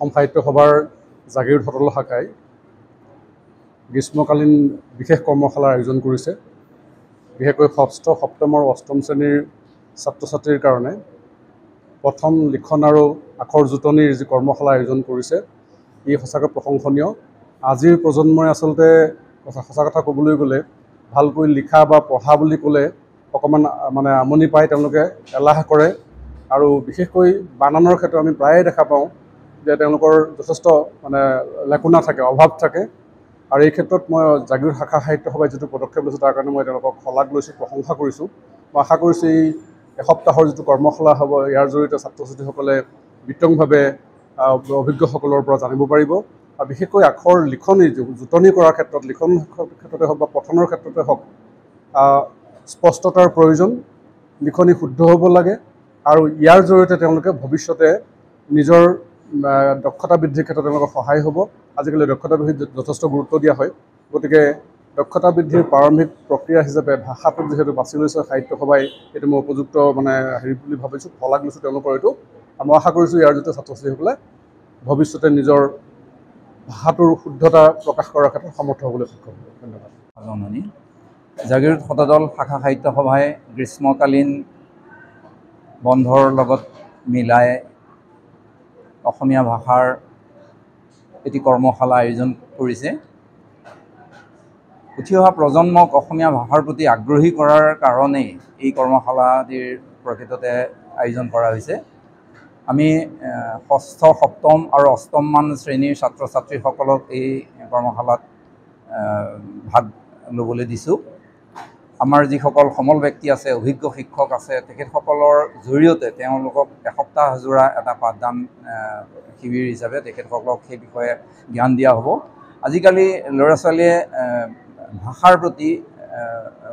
অসম সাহিত্য সভাৰ জাগীৰোড সদল শাখাই গ্ৰীষ্মকালীন বিশেষ কৰ্মশালাৰ আয়োজন কৰিছে। বিশেষকৈ ষষ্ঠ, সপ্তম আৰু অষ্টম শ্ৰেণীৰ ছাত্ৰ ছাত্ৰীৰ কাৰণে প্ৰথম লিখন আৰু আখৰ জোটনিৰ যি কৰ্মশালা আয়োজন কৰিছে, ই সঁচাকৈ প্ৰশংসনীয়। আজিৰ প্ৰজন্মই আচলতে সঁচা কথা ক'বলৈ গ'লে ভালকৈ লিখা বা পঢ়া বুলি ক'লে অকণমান মানে আমনি পায়, তেওঁলোকে এলাহ কৰে। আৰু বিশেষকৈ বানানৰ ক্ষেত্ৰত আমি প্ৰায়ে দেখা পাওঁ যে তেওঁলোকৰ যথেষ্ট মানে লেকুনা থাকে, অভাৱ থাকে। আৰু এই ক্ষেত্ৰত মই জাগীৰোড শাখা সাহিত্য সভাই যিটো পদক্ষেপ লৈছোঁ তাৰ কাৰণে মই তেওঁলোকক শলাগ লৈছোঁ, প্ৰশংসা কৰিছোঁ। মই আশা কৰিছোঁ এই এসপ্তাহৰ যিটো কৰ্মশালা হ'ব, ইয়াৰ জৰিয়তে ছাত্ৰ ছাত্ৰীসকলে বিতংভাৱে অভিজ্ঞসকলৰ পৰা জানিব পাৰিব। আৰু বিশেষকৈ আখৰ লিখনি জোটনি কৰাৰ ক্ষেত্ৰত, লিখন ক্ষেত্ৰতে হওক বা পঠনৰ ক্ষেত্ৰতে হওক, স্পষ্টতাৰ প্ৰয়োজন। লিখনি শুদ্ধ হ'ব লাগে আৰু ইয়াৰ জৰিয়তে তেওঁলোকে ভৱিষ্যতে নিজৰ দক্ষতা বৃদ্ধিৰ ক্ষেত্ৰত তেওঁলোকৰ সহায় হ'ব। আজিকালি দক্ষতা বৃদ্ধিত যথেষ্ট গুৰুত্ব দিয়া হয়। গতিকে দক্ষতা বৃদ্ধিৰ প্ৰাৰম্ভিক প্ৰক্ৰিয়া হিচাপে ভাষাটোক যিহেতু বাছি লৈছে সাহিত্য সভাই, এইটো মই উপযুক্ত মানে হেৰি বুলি ভাবিছোঁ, শলাগ লৈছোঁ তেওঁলোকৰ এইটো। আৰু মই আশা কৰিছোঁ ইয়াৰ জৰিয়তে ছাত্ৰ ছাত্ৰীসকলে ভৱিষ্যতে নিজৰ ভাষাটোৰ শুদ্ধতা প্ৰকাশ কৰাৰ ক্ষেত্ৰত সমৰ্থ হ'বলৈ সক্ষম হ'ব। ধন্যবাদ। জাগীৰোড সদল শাখা সাহিত্য সভাই গ্ৰীষ্মকালীন বন্ধৰ লগত মিলাই অসমীয়া ভাষাৰ এটি কৰ্মশালা আয়োজন কৰিছে। উঠি অহা প্ৰজন্মক অসমীয়া ভাষাৰ প্ৰতি আগ্ৰহী কৰাৰ কাৰণেই এই কৰ্মশালাটিৰ প্ৰকৃততে আয়োজন কৰা হৈছে। আমি ষষ্ঠ, সপ্তম আৰু অষ্টমমান শ্ৰেণীৰ ছাত্ৰ ছাত্ৰীসকলক এই কৰ্মশালাত ভাগ ল'বলৈ দিছোঁ। আমাৰ যিসকল সমল ব্যক্তি আছে, অভিজ্ঞ শিক্ষক আছে, তেখেতসকলৰ জৰিয়তে তেওঁলোকক এসপ্তাহজোৰা এটা পাঠদান শিবিৰ হিচাপে তেখেতসকলক সেই বিষয়ে জ্ঞান দিয়া হ'ব। আজিকালি ল'ৰা ছোৱালীয়ে ভাষাৰ প্ৰতি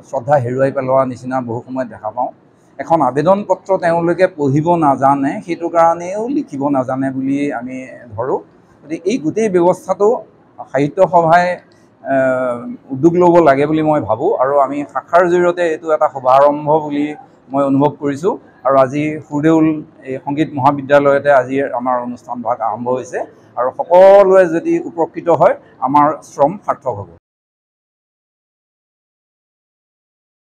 শ্ৰদ্ধা হেৰুৱাই পেলোৱা নিচিনা বহু সময়ত দেখা পাওঁ। এখন আবেদন পত্ৰ তেওঁলোকে পঢ়িব নাজানে, সেইটো কাৰণেও লিখিব নাজানে বুলি আমি ধৰোঁ। গতিকে এই গোটেই ব্যৱস্থাটো সাহিত্য সভাই উদ্যোগ ল'ব লাগে বুলি মই ভাবোঁ। আৰু আমি শাখাৰ জৰিয়তে এইটো এটা শুভাৰম্ভ বুলি মই অনুভৱ কৰিছোঁ। আৰু আজি সুৰদেউল এই সংগীত মহাবিদ্যালয়তে আজি আমাৰ অনুষ্ঠান ভাগ আৰম্ভ হৈছে। আৰু সকলোৱে যদি উপকৃত হয়, আমাৰ শ্ৰম সাৰ্থক হ'ব।